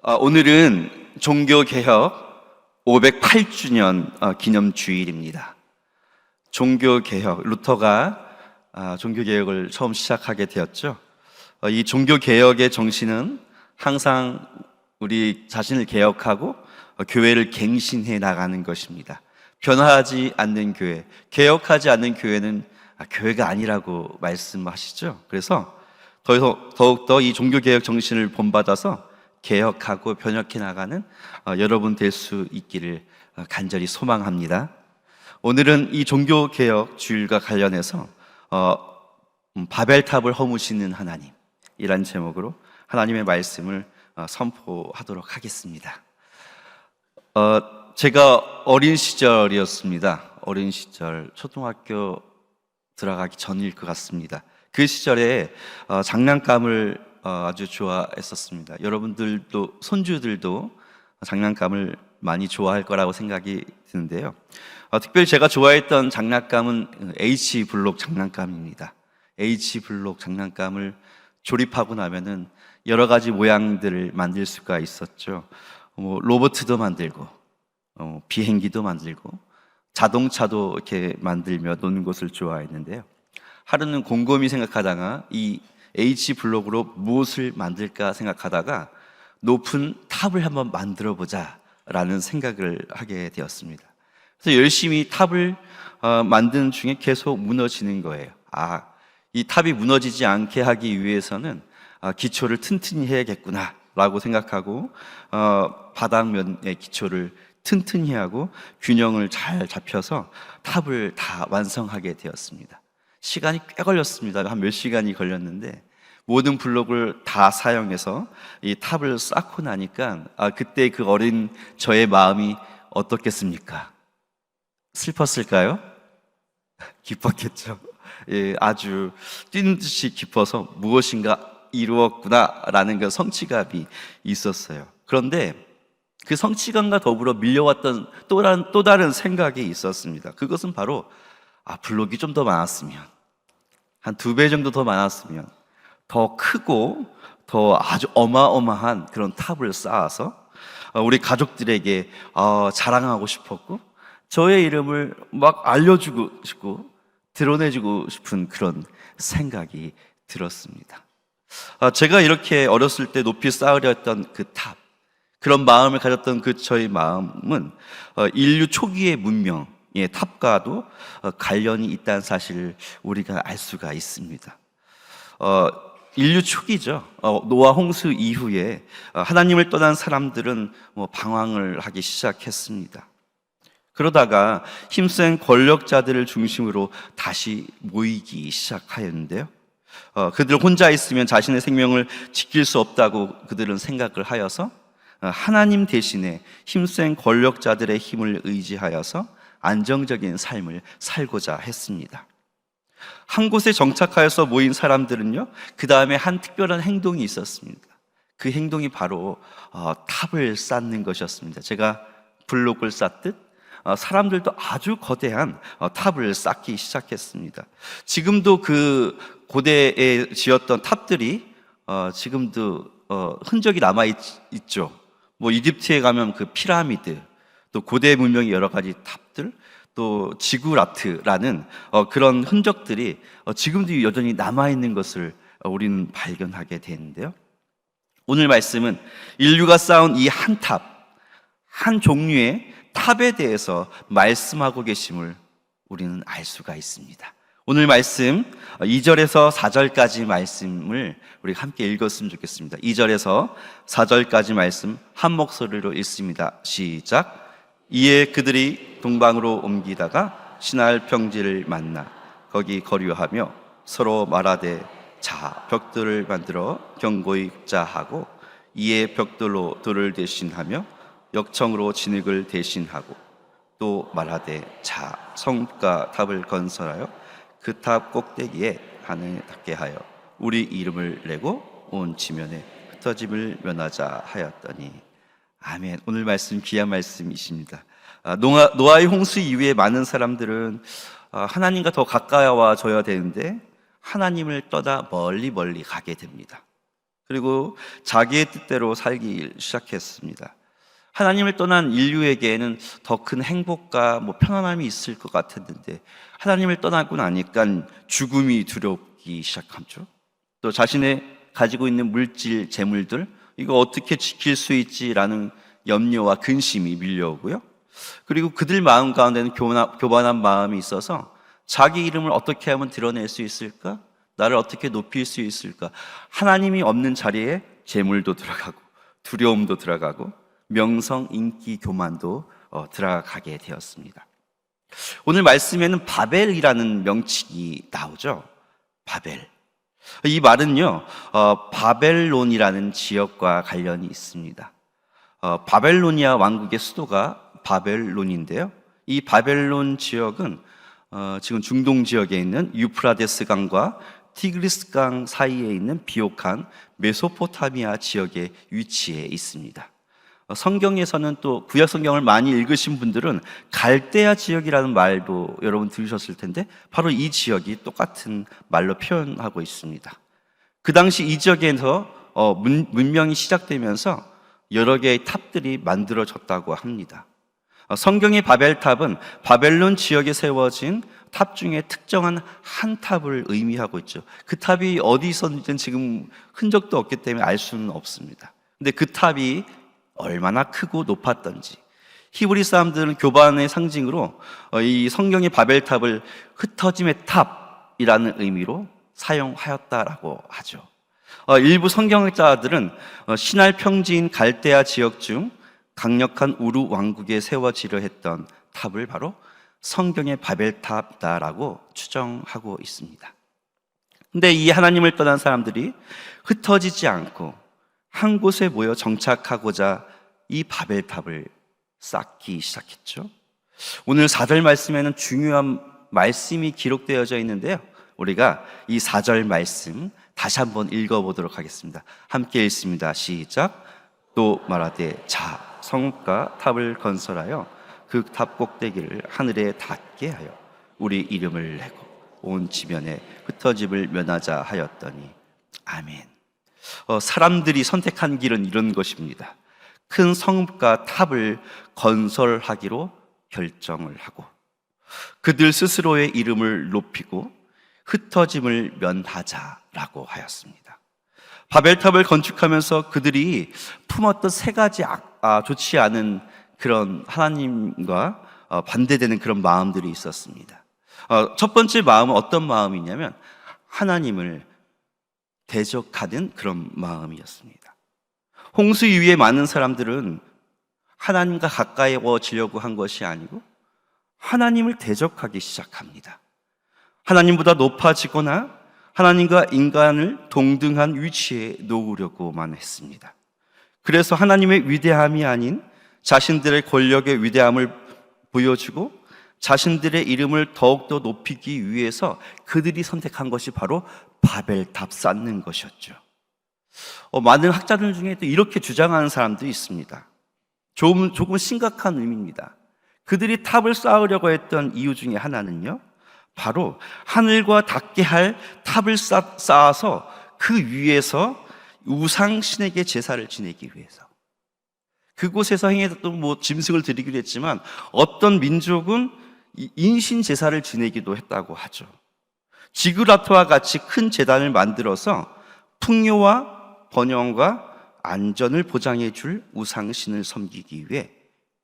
오늘은 종교개혁 508주년 기념주일입니다. 종교개혁, 루터가 종교개혁을 처음 시작하게 되었죠. 이 종교개혁의 정신은 항상 우리 자신을 개혁하고 교회를 갱신해 나가는 것입니다. 변화하지 않는 교회, 개혁하지 않는 교회는 교회가 아니라고 말씀하시죠. 그래서 더욱더 이 종교개혁 정신을 본받아서 개혁하고 변혁해 나가는 여러분 될 수 있기를 간절히 소망합니다. 오늘은 이 종교개혁 주일과 관련해서 바벨탑을 허무시는 하나님이란 제목으로 하나님의 말씀을 선포하도록 하겠습니다. 제가 어린 시절이었습니다. 어린 시절, 초등학교 들어가기 전일 것 같습니다. 그 시절에 장난감을 아주 좋아했었습니다. 여러분들도, 손주들도 장난감을 많이 좋아할 거라고 생각이 드는데요. 특별히 제가 좋아했던 장난감은 H블록 장난감입니다. H블록 장난감을 조립하고 나면은 여러 가지 모양들을 만들 수가 있었죠. 로봇도 만들고, 비행기도 만들고, 자동차도 이렇게 만들며 노는 것을 좋아했는데요. 하루는 곰곰이 생각하다가 이 H블록으로 무엇을 만들까 생각하다가 높은 탑을 한번 만들어 보자 라는 생각을 하게 되었습니다. 그래서 열심히 탑을 만드는 중에 계속 무너지는 거예요. 이 탑이 무너지지 않게 하기 위해서는 기초를 튼튼히 해야겠구나 라고 생각하고 바닥면의 기초를 튼튼히 하고 균형을 잘 잡혀서 탑을 다 완성하게 되었습니다. 시간이 꽤 걸렸습니다. 한 몇 시간이 걸렸는데 모든 블록을 다 사용해서 이 탑을 쌓고 나니까 그때 그 어린 저의 마음이 어떻겠습니까? 슬펐을까요? 기뻤겠죠. 아주 뛰는 듯이 기뻐서 무엇인가 이루었구나라는 그 성취감이 있었어요. 그런데 그 성취감과 더불어 밀려왔던 또 다른 생각이 있었습니다. 그것은 바로 블록이 좀 더 많았으면, 한 2배 정도 더 많았으면 더 크고 더 아주 어마어마한 그런 탑을 쌓아서 우리 가족들에게 자랑하고 싶었고, 저의 이름을 막 알려주고 싶고 드러내주고 싶은 그런 생각이 들었습니다. 제가 이렇게 어렸을 때 높이 쌓으려 했던 그 탑, 그런 마음을 가졌던 저의 마음은 인류 초기의 문명의 탑과도 관련이 있다는 사실을 우리가 알 수가 있습니다. 인류 초기죠. 노아 홍수 이후에 하나님을 떠난 사람들은 방황을 하기 시작했습니다. 그러다가 힘센 권력자들을 중심으로 다시 모이기 시작하였는데요. 그들 혼자 있으면 자신의 생명을 지킬 수 없다고 그들은 생각을 하여서 하나님 대신에 힘센 권력자들의 힘을 의지하여서 안정적인 삶을 살고자 했습니다. 한 곳에 정착하여서 모인 사람들은요, 그 다음에 한 특별한 행동이 있었습니다. 그 행동이 바로 탑을 쌓는 것이었습니다. 제가 블록을 쌓듯 사람들도 아주 거대한 탑을 쌓기 시작했습니다. 지금도 그 고대에 지었던 탑들이 지금도 흔적이 남아있죠. 이집트에 가면 그 피라미드, 또 고대 문명의 여러 가지 탑들, 또 지구라트라는 그런 흔적들이 지금도 여전히 남아있는 것을 우리는 발견하게 되는데요. 오늘 말씀은 인류가 쌓은 이 한 탑, 한 종류의 탑에 대해서 말씀하고 계심을 우리는 알 수가 있습니다. 오늘 말씀 2절에서 4절까지 말씀을 우리 함께 읽었으면 좋겠습니다. 2절에서 4절까지 말씀 한 목소리로 읽습니다. 시작. 이에 그들이 동방으로 옮기다가 신할 평지를 만나 거기 거류하며 서로 말하되 자 벽돌을 만들어 견고히 굽자하고 이에 벽돌로 돌을 대신하며 역청으로 진흙을 대신하고 또 말하되 자 성과 탑을 건설하여 그 탑 꼭대기에 하늘 닿게 하여 우리 이름을 내고 온 지면에 흩어짐을 면하자 하였더니 아멘. 오늘 말씀 귀한 말씀이십니다. 노아의 홍수 이후에 많은 사람들은 하나님과 더 가까워져야 되는데 하나님을 떠나 멀리 가게 됩니다. 그리고 자기의 뜻대로 살기 시작했습니다. 하나님을 떠난 인류에게는 더 큰 행복과 편안함이 있을 것 같았는데 하나님을 떠나고 나니까 죽음이 두렵기 시작하죠. 또 자신의 가지고 있는 물질, 재물들 이거 어떻게 지킬 수 있지라는 염려와 근심이 밀려오고요. 그리고 그들 마음 가운데는 교만한 마음이 있어서 자기 이름을 어떻게 하면 드러낼 수 있을까? 나를 어떻게 높일 수 있을까? 하나님이 없는 자리에 재물도 들어가고 두려움도 들어가고 명성, 인기, 교만도 들어가게 되었습니다. 오늘 말씀에는 바벨이라는 명칭이 나오죠. 바벨. 이 말은요, 바벨론이라는 지역과 관련이 있습니다. 바벨로니아 왕국의 수도가 바벨론인데요. 이 바벨론 지역은 지금 중동 지역에 있는 유프라데스 강과 티그리스 강 사이에 있는 비옥한 메소포타미아 지역에 위치해 있습니다. 성경에서는 또 구약 성경을 많이 읽으신 분들은 갈대아 지역이라는 말도 여러분 들으셨을 텐데 바로 이 지역이 똑같은 말로 표현하고 있습니다. 그 당시 이 지역에서 문명이 시작되면서 여러 개의 탑들이 만들어졌다고 합니다. 성경의 바벨탑은 바벨론 지역에 세워진 탑 중에 특정한 한 탑을 의미하고 있죠. 그 탑이 어디 있었는지는 지금 흔적도 없기 때문에 알 수는 없습니다. 근데 그 탑이 얼마나 크고 높았던지 히브리 사람들은 교반의 상징으로 이 성경의 바벨탑을 흩어짐의 탑이라는 의미로 사용하였다라고 하죠. 일부 성경학자들은 시날 평지인 갈대아 지역 중 강력한 우루 왕국에 세워지려 했던 탑을 바로 성경의 바벨탑이다라고 추정하고 있습니다. 근데 이 하나님을 떠난 사람들이 흩어지지 않고 한 곳에 모여 정착하고자 이 바벨탑을 쌓기 시작했죠. 오늘 4절 말씀에는 중요한 말씀이 기록되어져 있는데요. 우리가 이 4절 말씀 다시 한번 읽어보도록 하겠습니다. 함께 읽습니다. 시작. 또 말하되 자 성읍과 탑을 건설하여 그 탑 꼭대기를 하늘에 닿게 하여 우리 이름을 내고 온 지면에 흩어짐을 면하자 하였더니 아멘. 사람들이 선택한 길은 이런 것입니다. 큰 성읍과 탑을 건설하기로 결정을 하고 그들 스스로의 이름을 높이고 흩어짐을 면하자라고 하였습니다. 바벨탑을 건축하면서 그들이 품었던 세 가지 좋지 않은 그런 하나님과 반대되는 그런 마음들이 있었습니다. 첫 번째 마음은 어떤 마음이냐면 하나님을 대적하는 그런 마음이었습니다. 홍수 이후에 많은 사람들은 하나님과 가까이워지려고 한 것이 아니고 하나님을 대적하기 시작합니다. 하나님보다 높아지거나 하나님과 인간을 동등한 위치에 놓으려고만 했습니다. 그래서 하나님의 위대함이 아닌 자신들의 권력의 위대함을 보여주고 자신들의 이름을 더욱더 높이기 위해서 그들이 선택한 것이 바로 바벨탑 쌓는 것이었죠. 많은 학자들 중에 또 이렇게 주장하는 사람도 있습니다. 조금 심각한 의미입니다. 그들이 탑을 쌓으려고 했던 이유 중에 하나는요, 바로 하늘과 닿게 할 탑을 쌓아서 그 위에서 우상신에게 제사를 지내기 위해서, 그곳에서 행했던 짐승을 드리기로 했지만 어떤 민족은 인신 제사를 지내기도 했다고 하죠. 지그라트와 같이 큰 제단을 만들어서 풍요와 번영과 안전을 보장해 줄 우상신을 섬기기 위해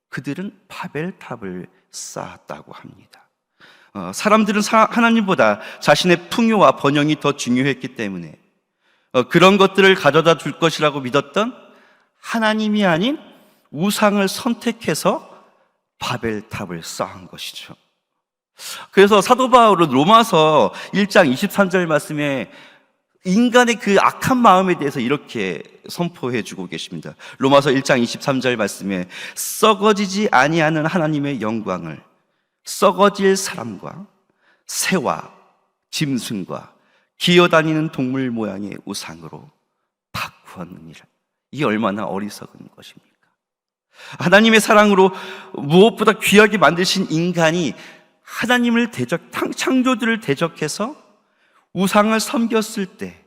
그들은 바벨탑을 쌓았다고 합니다. 사람들은 하나님보다 자신의 풍요와 번영이 더 중요했기 때문에 그런 것들을 가져다 줄 것이라고 믿었던 하나님이 아닌 우상을 선택해서 바벨탑을 쌓은 것이죠. 그래서 사도 바울은 로마서 1장 23절 말씀에 인간의 그 악한 마음에 대해서 이렇게 선포해 주고 계십니다. 로마서 1장 23절 말씀에 썩어지지 아니하는 하나님의 영광을 썩어질 사람과 새와 짐승과 기어다니는 동물 모양의 우상으로 바꾸었느니라. 이 얼마나 어리석은 것입니까? 하나님의 사랑으로 무엇보다 귀하게 만드신 인간이 하나님을 창조주를 대적해서 우상을 섬겼을 때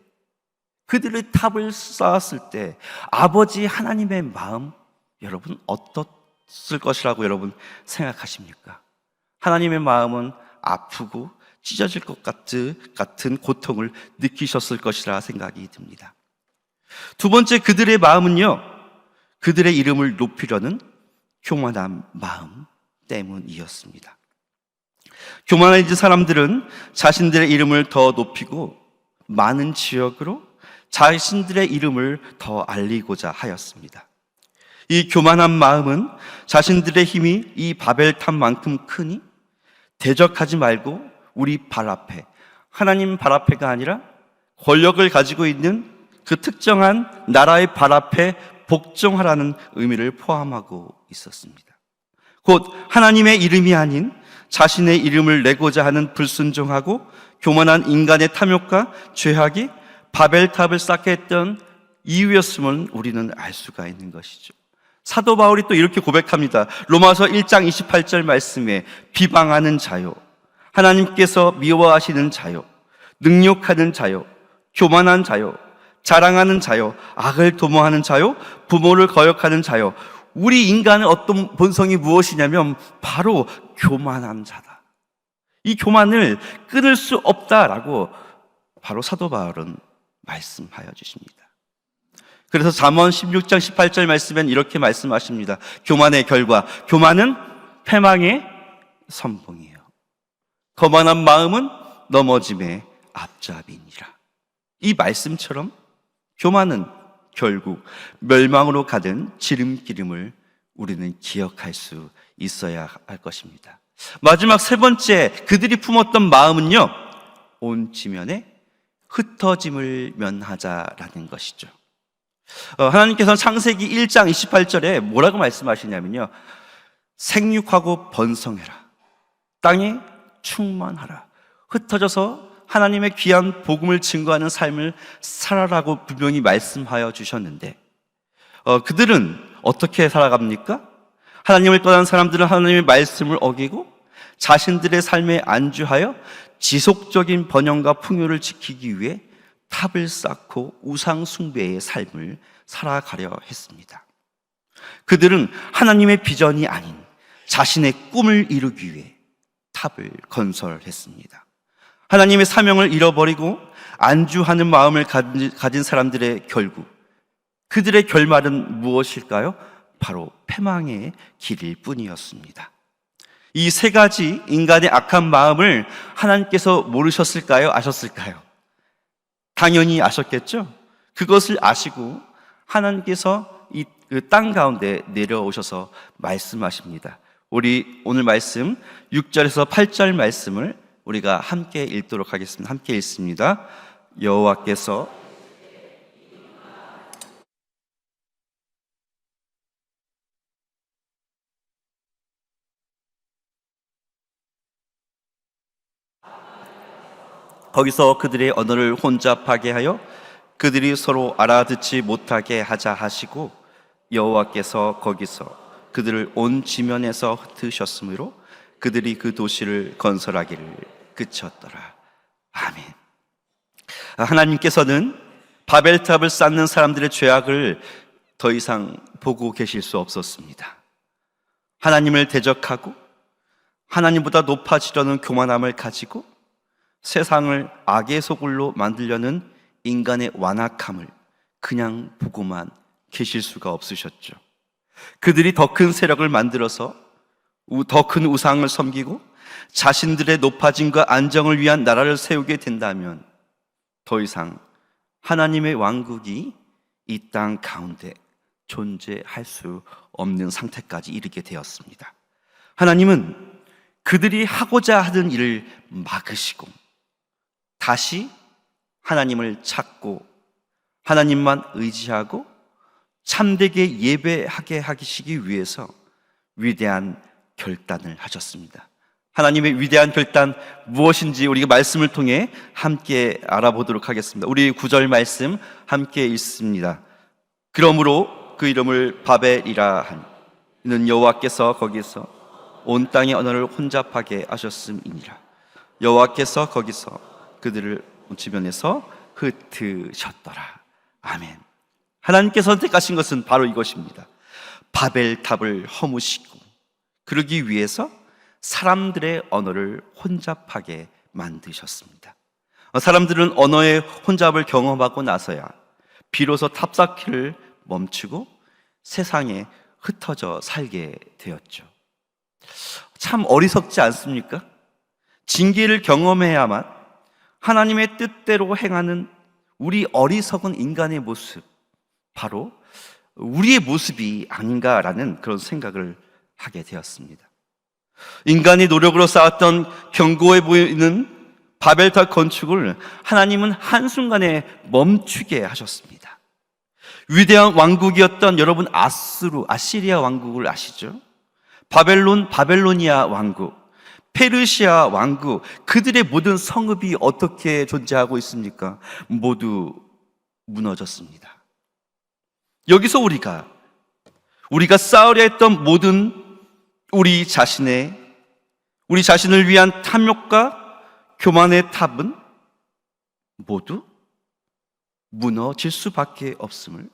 그들의 탑을 쌓았을 때 아버지 하나님의 마음, 여러분 어떻을 것이라고 여러분 생각하십니까? 하나님의 마음은 아프고 찢어질 것 같은 고통을 느끼셨을 것이라 생각이 듭니다. 두 번째, 그들의 마음은요, 그들의 이름을 높이려는 교만한 마음 때문이었습니다. 교만해진 사람들은 자신들의 이름을 더 높이고 많은 지역으로 자신들의 이름을 더 알리고자 하였습니다. 이 교만한 마음은 자신들의 힘이 이 바벨탑만큼 크니 대적하지 말고 우리 발 앞에, 하나님 발 앞에가 아니라 권력을 가지고 있는 그 특정한 나라의 발 앞에 복종하라는 의미를 포함하고 있었습니다. 곧 하나님의 이름이 아닌 자신의 이름을 내고자 하는 불순종하고 교만한 인간의 탐욕과 죄악이 바벨탑을 쌓게 했던 이유였음을 우리는 알 수가 있는 것이죠. 사도 바울이 또 이렇게 고백합니다. 로마서 1장 28절 말씀에 비방하는 자요, 하나님께서 미워하시는 자요, 능욕하는 자요, 교만한 자요, 자랑하는 자요, 악을 도모하는 자요, 부모를 거역하는 자요. 우리 인간의 어떤 본성이 무엇이냐면 바로 교만한 자다. 이 교만을 끊을 수 없다라고 바로 사도 바울은 말씀하여 주십니다. 그래서 잠언 16장 18절 말씀엔 이렇게 말씀하십니다. 교만의 결과, 교만은 패망의 선봉이에요. 거만한 마음은 넘어짐의 앞잡이니라. 이 말씀처럼 교만은 결국 멸망으로 가는 지름기름을 우리는 기억할 수 있어야 할 것입니다. 마지막 세 번째, 그들이 품었던 마음은요, 온 지면에 흩어짐을 면하자라는 것이죠. 하나님께서는 창세기 1장 28절에 뭐라고 말씀하시냐면요, 생육하고 번성해라, 땅에 충만하라, 흩어져서 하나님의 귀한 복음을 증거하는 삶을 살아라고 분명히 말씀하여 주셨는데, 그들은 어떻게 살아갑니까? 하나님을 떠난 사람들은 하나님의 말씀을 어기고 자신들의 삶에 안주하여 지속적인 번영과 풍요를 지키기 위해 탑을 쌓고 우상 숭배의 삶을 살아가려 했습니다. 그들은 하나님의 비전이 아닌 자신의 꿈을 이루기 위해 탑을 건설했습니다. 하나님의 사명을 잃어버리고 안주하는 마음을 가진 사람들의 결국, 그들의 결말은 무엇일까요? 바로 패망의 길일 뿐이었습니다. 이 세 가지 인간의 악한 마음을 하나님께서 모르셨을까요? 아셨을까요? 당연히 아셨겠죠? 그것을 아시고 하나님께서 이 땅 가운데 내려오셔서 말씀하십니다. 우리 오늘 말씀 6절에서 8절 말씀을 우리가 함께 읽도록 하겠습니다. 함께 읽습니다. 여호와께서 거기서 그들의 언어를 혼잡하게 하여 그들이 서로 알아듣지 못하게 하자 하시고, 여호와께서 거기서 그들을 온 지면에서 흩으셨으므로 그들이 그 도시를 건설하기를 그쳤더라. 아멘. 하나님께서는 바벨탑을 쌓는 사람들의 죄악을 더 이상 보고 계실 수 없었습니다. 하나님을 대적하고 하나님보다 높아지려는 교만함을 가지고 세상을 악의 소굴로 만들려는 인간의 완악함을 그냥 보고만 계실 수가 없으셨죠. 그들이 더 큰 세력을 만들어서 더 큰 우상을 섬기고 자신들의 높아짐과 안정을 위한 나라를 세우게 된다면 더 이상 하나님의 왕국이 이 땅 가운데 존재할 수 없는 상태까지 이르게 되었습니다. 하나님은 그들이 하고자 하던 일을 막으시고 다시 하나님을 찾고 하나님만 의지하고 참되게 예배하게 하시기 위해서 위대한 결단을 하셨습니다. 하나님의 위대한 결단 무엇인지 우리가 말씀을 통해 함께 알아보도록 하겠습니다. 우리 9절 말씀 함께 읽습니다. 그러므로 그 이름을 바벨이라 하니 이는 여호와께서 거기서 온 땅의 언어를 혼잡하게 하셨음이니라. 여호와께서 거기서 그들을 온 지면에서 흩으셨더라. 아멘. 하나님께서 선택하신 것은 바로 이것입니다. 바벨탑을 허무시고 그러기 위해서 사람들의 언어를 혼잡하게 만드셨습니다. 사람들은 언어의 혼잡을 경험하고 나서야 비로소 탑쌓기를 멈추고 세상에 흩어져 살게 되었죠. 참 어리석지 않습니까? 징계를 경험해야만 하나님의 뜻대로 행하는 우리 어리석은 인간의 모습, 바로 우리의 모습이 아닌가라는 그런 생각을 하게 되었습니다. 인간의 노력으로 쌓았던 견고해 보이는 바벨탑 건축을 하나님은 한순간에 멈추게 하셨습니다. 위대한 왕국이었던 여러분 아시리아 왕국을 아시죠? 바벨로니아 왕국, 페르시아 왕국, 그들의 모든 성읍이 어떻게 존재하고 있습니까? 모두 무너졌습니다. 여기서 우리가 쌓으려 했던 모든 우리 자신을 위한 탐욕과 교만의 탑은 모두 무너질 수밖에 없음을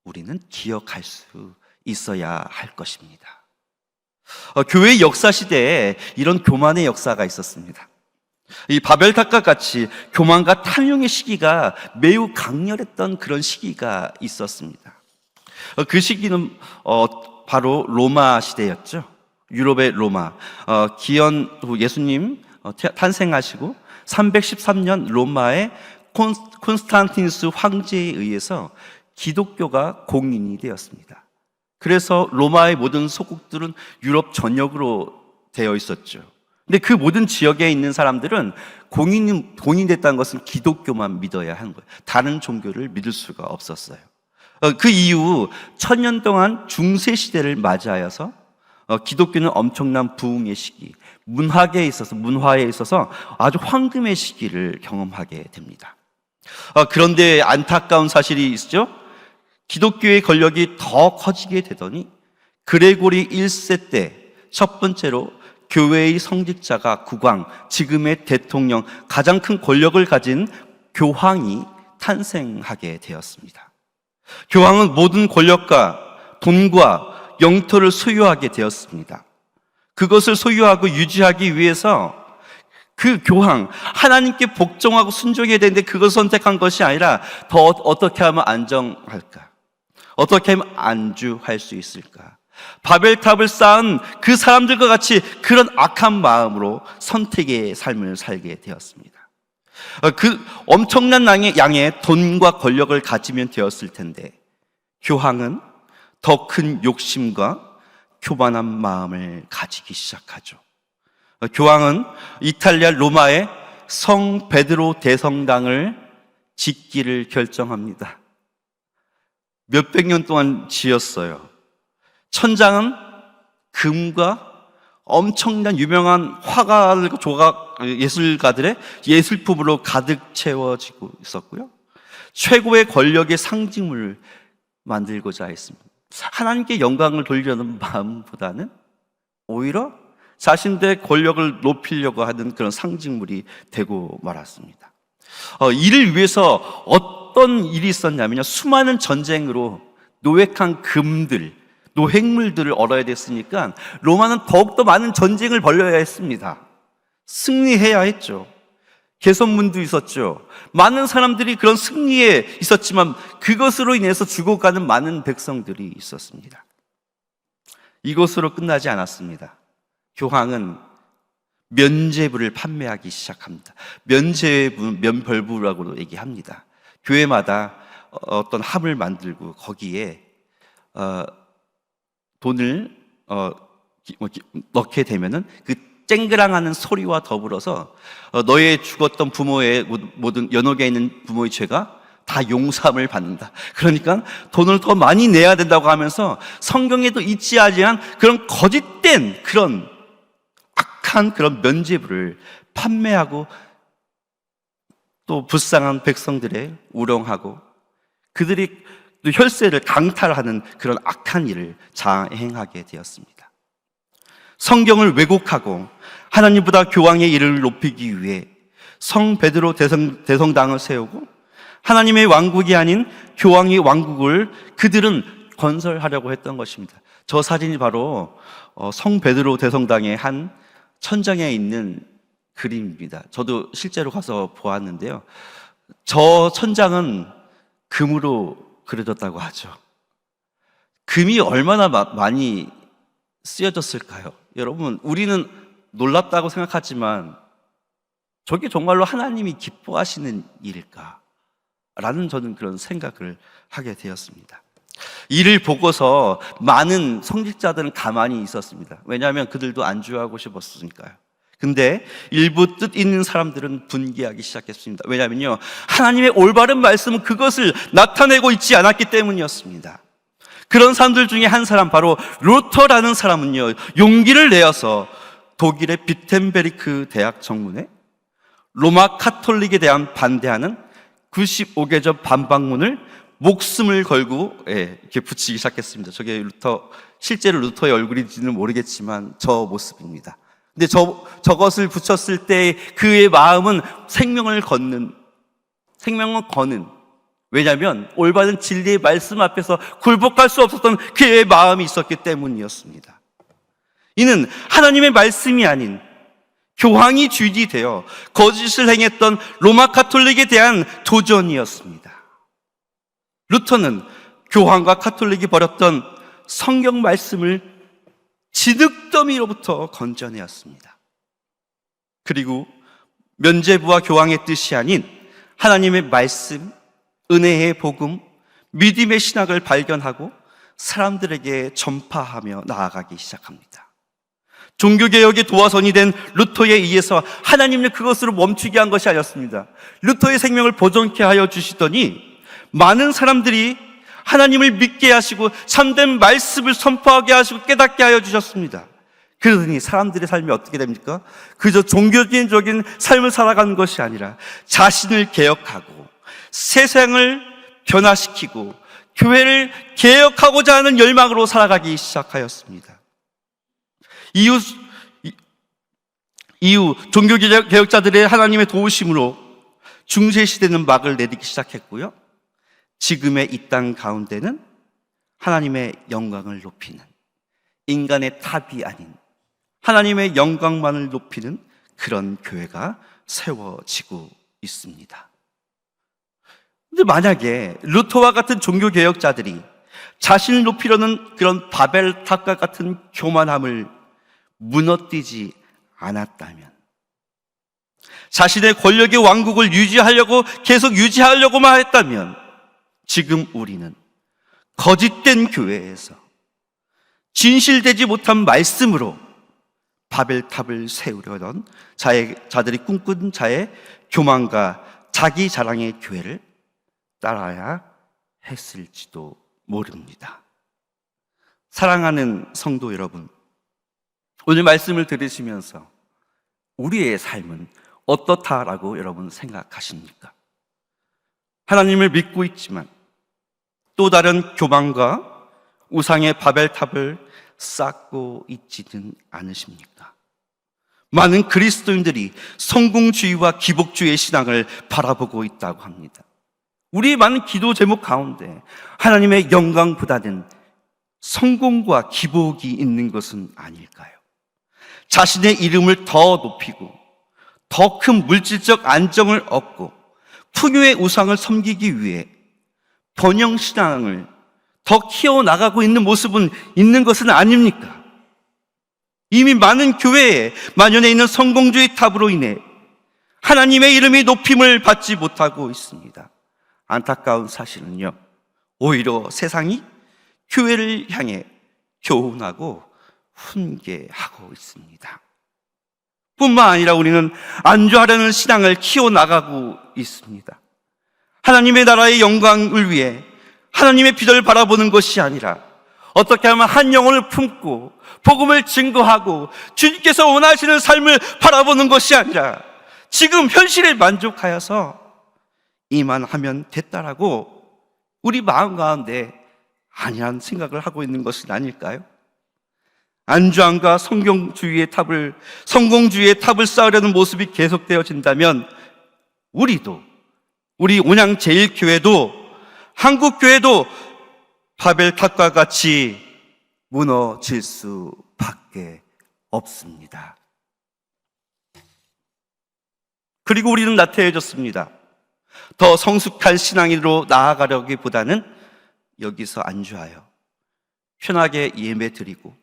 우리는 기억할 수 있어야 할 것입니다. 교회 역사 시대에 이런 교만의 역사가 있었습니다. 이 바벨탑과 같이 교만과 탐욕의 시기가 매우 강렬했던 그런 시기가 있었습니다. 그 시기는 바로 로마 시대였죠. 유럽의 로마. 기원 후 예수님 탄생하시고 313년 로마의 콘스탄티누스 황제에 의해서 기독교가 공인이 되었습니다. 그래서 로마의 모든 소국들은 유럽 전역으로 되어 있었죠. 근데 그 모든 지역에 있는 사람들은 공인됐다는 것은 기독교만 믿어야 하는 거예요. 다른 종교를 믿을 수가 없었어요. 그 이후 1000년 동안 중세 시대를 맞이하여서 기독교는 엄청난 부흥의 시기, 문화에 있어서 아주 황금의 시기를 경험하게 됩니다. 그런데 안타까운 사실이 있죠. 기독교의 권력이 더 커지게 되더니 그레고리 1세 때 첫 번째로 교회의 성직자가 국왕, 지금의 대통령, 가장 큰 권력을 가진 교황이 탄생하게 되었습니다. 교황은 모든 권력과 돈과 영토를 소유하게 되었습니다. 그것을 소유하고 유지하기 위해서 그 교황, 하나님께 복종하고 순종해야 되는데 그것을 선택한 것이 아니라 더 어떻게 하면 안정할까? 어떻게 하면 안주할 수 있을까? 바벨탑을 쌓은 그 사람들과 같이 그런 악한 마음으로 선택의 삶을 살게 되었습니다. 그 엄청난 양의 돈과 권력을 가지면 되었을 텐데 교황은 더 큰 욕심과 교만한 마음을 가지기 시작하죠. 교황은 이탈리아 로마의 성 베드로 대성당을 짓기를 결정합니다. 몇백 년 동안 지었어요. 천장은 금과 엄청난 유명한 예술가들의 예술품으로 가득 채워지고 있었고요. 최고의 권력의 상징물을 만들고자 했습니다. 하나님께 영광을 돌리려는 마음보다는 오히려 자신들의 권력을 높이려고 하는 그런 상징물이 되고 말았습니다. 이를 위해서 어떤 일이 있었냐면요, 수많은 전쟁으로 노획한 노획물들을 얻어야 됐으니까 로마는 더욱더 많은 전쟁을 벌여야 했습니다. 승리해야 했죠. 개선문도 있었죠. 많은 사람들이 그런 승리에 있었지만 그것으로 인해서 죽어가는 많은 백성들이 있었습니다. 이것으로 끝나지 않았습니다. 교황은 면죄부를 판매하기 시작합니다. 면벌부라고도 얘기합니다. 교회마다 어떤 함을 만들고 거기에 돈을 넣게 되면은 그 쨍그랑하는 소리와 더불어서 너의 죽었던 부모의 모든 연옥에 있는 부모의 죄가 다 용서함을 받는다. 그러니까 돈을 더 많이 내야 된다고 하면서 성경에도 있지 않은 그런 거짓된 그런 악한 그런 면죄부를 판매하고 또 불쌍한 백성들의 우롱하고 그들이 또 혈세를 강탈하는 그런 악한 일을 자행하게 되었습니다. 성경을 왜곡하고 하나님보다 교황의 일을 높이기 위해 성 베드로 대성당을 세우고 하나님의 왕국이 아닌 교황의 왕국을 그들은 건설하려고 했던 것입니다. 저 사진이 바로 성 베드로 대성당의 한 천장에 있는 그림입니다. 저도 실제로 가서 보았는데요. 저 천장은 금으로 그려졌다고 하죠. 금이 얼마나 많이 쓰여졌을까요? 여러분, 우리는 놀랍다고 생각하지만 저게 정말로 하나님이 기뻐하시는 일일까? 라는 저는 그런 생각을 하게 되었습니다. 이를 보고서 많은 성직자들은 가만히 있었습니다. 왜냐하면 그들도 안주하고 싶었으니까요. 근데 일부 뜻 있는 사람들은 분개하기 시작했습니다. 왜냐하면요, 하나님의 올바른 말씀은 그것을 나타내고 있지 않았기 때문이었습니다. 그런 사람들 중에 한 사람, 바로 루터라는 사람은요, 용기를 내어서 독일의 비텐베르크 대학 정문에 로마 카톨릭에 대한 반대하는 95개조 반박문을 목숨을 걸고 이렇게 붙이기 시작했습니다. 저게 실제로 루터의 얼굴인지는 모르겠지만 저 모습입니다. 근데 저것을 붙였을 때 그의 마음은 생명을 거는, 왜냐하면 올바른 진리의 말씀 앞에서 굴복할 수 없었던 그의 마음이 있었기 때문이었습니다. 이는 하나님의 말씀이 아닌 교황이 주인이 되어 거짓을 행했던 로마 카톨릭에 대한 도전이었습니다. 루터는 교황과 카톨릭이 벌였던 성경 말씀을 진흙더미로부터 건져내었습니다. 그리고 면죄부와 교황의 뜻이 아닌 하나님의 말씀, 은혜의 복음, 믿음의 신학을 발견하고 사람들에게 전파하며 나아가기 시작합니다. 종교개혁의 도화선이 된 루터에 의해서 하나님은 그것으로 멈추게 한 것이 아니었습니다. 루터의 생명을 보존케 하여 주시더니 많은 사람들이 하나님을 믿게 하시고 참된 말씀을 선포하게 하시고 깨닫게 하여 주셨습니다. 그러더니 사람들의 삶이 어떻게 됩니까? 그저 종교적인 삶을 살아가는 것이 아니라 자신을 개혁하고 세상을 변화시키고 교회를 개혁하고자 하는 열망으로 살아가기 시작하였습니다. 이후 종교개혁자들의 하나님의 도우심으로 중세시대는 막을 내리기 시작했고요, 지금의 이 땅 가운데는 하나님의 영광을 높이는, 인간의 탑이 아닌 하나님의 영광만을 높이는 그런 교회가 세워지고 있습니다. 근데 만약에 루터와 같은 종교개혁자들이 자신을 높이려는 그런 바벨탑과 같은 교만함을 무너뜨리지 않았다면, 자신의 권력의 왕국을 계속 유지하려고만 했다면, 지금 우리는 거짓된 교회에서 진실되지 못한 말씀으로 바벨탑을 세우려던 자들이 꿈꾼 자의 교만과 자기 자랑의 교회를 따라야 했을지도 모릅니다. 사랑하는 성도 여러분, 오늘 말씀을 들으시면서 우리의 삶은 어떻다라고 여러분 생각하십니까? 하나님을 믿고 있지만 또 다른 교만과 우상의 바벨탑을 쌓고 있지는 않으십니까? 많은 그리스도인들이 성공주의와 기복주의의 신앙을 바라보고 있다고 합니다. 우리의 많은 기도 제목 가운데 하나님의 영광보다는 성공과 기복이 있는 것은 아닐까요? 자신의 이름을 더 높이고 더 큰 물질적 안정을 얻고 풍요의 우상을 섬기기 위해 번영신앙을 더 키워나가고 있는 모습은 있는 것은 아닙니까? 이미 많은 교회에 만연해 있는 성공주의 탑으로 인해 하나님의 이름이 높임을 받지 못하고 있습니다. 안타까운 사실은요, 오히려 세상이 교회를 향해 교훈하고 훈계하고 있습니다. 뿐만 아니라 우리는 안주하려는 신앙을 키워나가고 있습니다. 하나님의 나라의 영광을 위해 하나님의 비전을 바라보는 것이 아니라 어떻게 하면 한 영혼을 품고 복음을 증거하고 주님께서 원하시는 삶을 바라보는 것이 아니라 지금 현실에 만족하여서 이만 하면 됐다라고 우리 마음 가운데 아니한 생각을 하고 있는 것은 아닐까요? 안주함과 성공주의의 탑을 쌓으려는 모습이 계속되어진다면 우리도 우리 온양제일교회도 한국교회도 바벨탑과 같이 무너질 수밖에 없습니다. 그리고 우리는 나태해졌습니다. 더 성숙한 신앙으로 나아가려기보다는 여기서 안주하여 편하게 예배드리고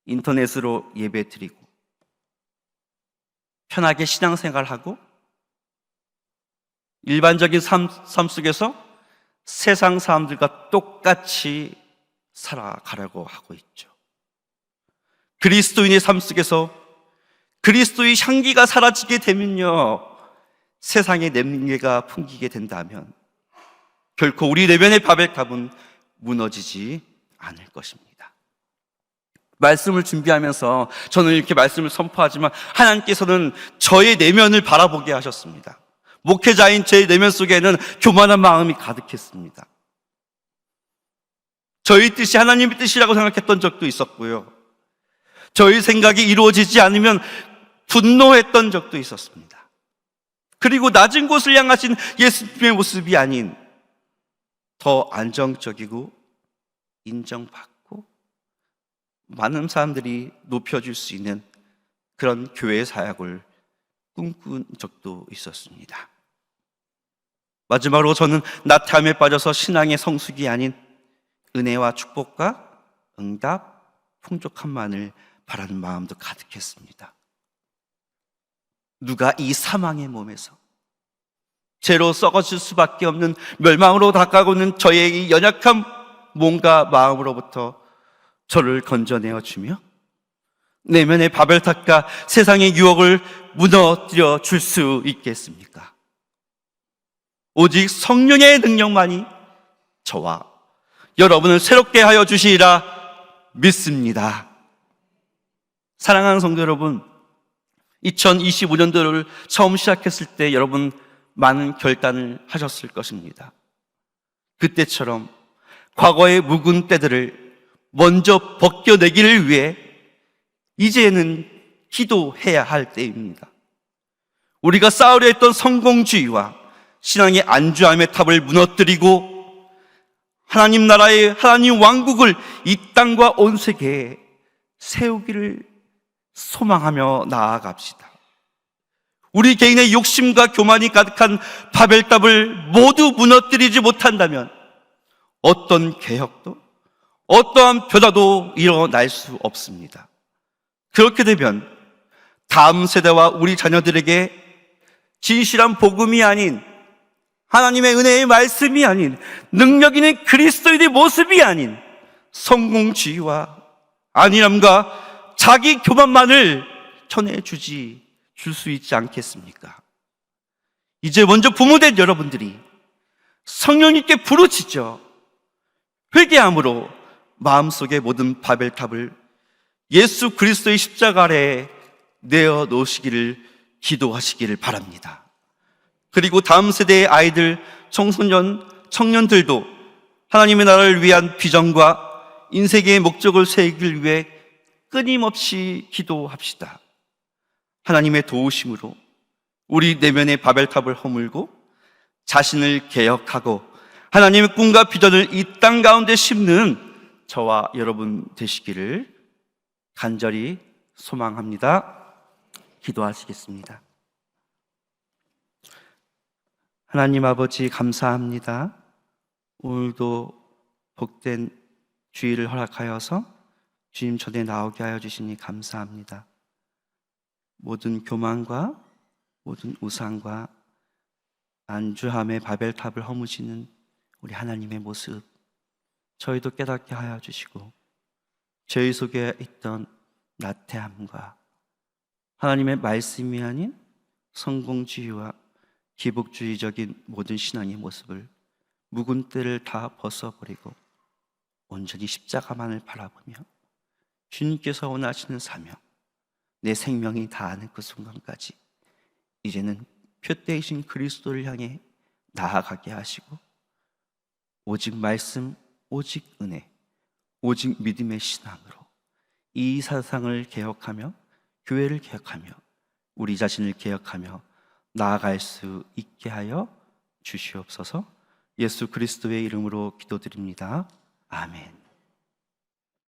인터넷으로 예배드리고 편하게 신앙생활하고 일반적인 삶 속에서 세상 사람들과 똑같이 살아가려고 하고 있죠. 그리스도인의 삶 속에서 그리스도의 향기가 사라지게 되면요, 세상의 냄새가 풍기게 된다면 결코 우리 내면의 바벨탑은 무너지지 않을 것입니다. 말씀을 준비하면서 저는 이렇게 말씀을 선포하지만 하나님께서는 저의 내면을 바라보게 하셨습니다. 목회자인 제 내면 속에는 교만한 마음이 가득했습니다. 저희 뜻이 하나님의 뜻이라고 생각했던 적도 있었고요, 저희 생각이 이루어지지 않으면 분노했던 적도 있었습니다. 그리고 낮은 곳을 향하신 예수님의 모습이 아닌 더 안정적이고 인정받고 많은 사람들이 높여줄 수 있는 그런 교회 사역을 꿈꾼 적도 있었습니다. 마지막으로 저는 나태함에 빠져서 신앙의 성숙이 아닌 은혜와 축복과 응답, 풍족함만을 바라는 마음도 가득했습니다. 누가 이 사망의 몸에서 죄로 썩어질 수밖에 없는 멸망으로 다가오는 저의 이 연약한 몸과 마음으로부터 저를 건져내어 주며 내면의 바벨탑과 세상의 유혹을 무너뜨려 줄 수 있겠습니까? 오직 성령의 능력만이 저와 여러분을 새롭게 하여 주시리라 믿습니다. 사랑하는 성도 여러분, 2025년도를 처음 시작했을 때 여러분 많은 결단을 하셨을 것입니다. 그때처럼 과거의 묵은 때들을 먼저 벗겨내기를 위해 이제는 기도해야 할 때입니다. 우리가 쌓으려 했던 성공주의와 신앙의 안주함의 탑을 무너뜨리고 하나님 나라의 하나님 왕국을 이 땅과 온 세계에 세우기를 소망하며 나아갑시다. 우리 개인의 욕심과 교만이 가득한 바벨탑을 모두 무너뜨리지 못한다면 어떤 개혁도 어떠한 변화도 일어날 수 없습니다. 그렇게 되면 다음 세대와 우리 자녀들에게 진실한 복음이 아닌 하나님의 은혜의 말씀이 아닌 능력 있는 그리스도인의 모습이 아닌 성공주의와 안일함과 자기 교만만을 줄 수 있지 않겠습니까? 이제 먼저 부모된 여러분들이 성령님께 부르짖어 회개함으로 마음속의 모든 바벨탑을 예수 그리스도의 십자가 아래에 내어 놓으시기를 기도하시기를 바랍니다. 그리고 다음 세대의 아이들, 청소년, 청년들도 하나님의 나라를 위한 비전과 인생의 목적을 세우기 위해 끊임없이 기도합시다. 하나님의 도우심으로 우리 내면의 바벨탑을 허물고 자신을 개혁하고 하나님의 꿈과 비전을 이 땅 가운데 심는 저와 여러분 되시기를 간절히 소망합니다. 기도하시겠습니다. 하나님 아버지 감사합니다. 오늘도 복된 주일을 허락하여서 주님 전에 나오게 하여 주시니 감사합니다. 모든 교만과 모든 우상과 안주함의 바벨탑을 허무시는 우리 하나님의 모습 저희도 깨닫게 하여 주시고 저희 속에 있던 나태함과 하나님의 말씀이 아닌 성공주의와 기복주의적인 모든 신앙의 모습을 묵은 때를 다 벗어버리고 온전히 십자가만을 바라보며 주님께서 원하시는 사명, 내 생명이 다하는 그 순간까지 이제는 표대이신 그리스도를 향해 나아가게 하시고 오직 말씀, 오직 은혜, 오직 믿음의 신앙으로 이 세상을 개혁하며 교회를 개혁하며 우리 자신을 개혁하며 나아갈 수 있게 하여 주시옵소서. 예수 그리스도의 이름으로 기도드립니다. 아멘.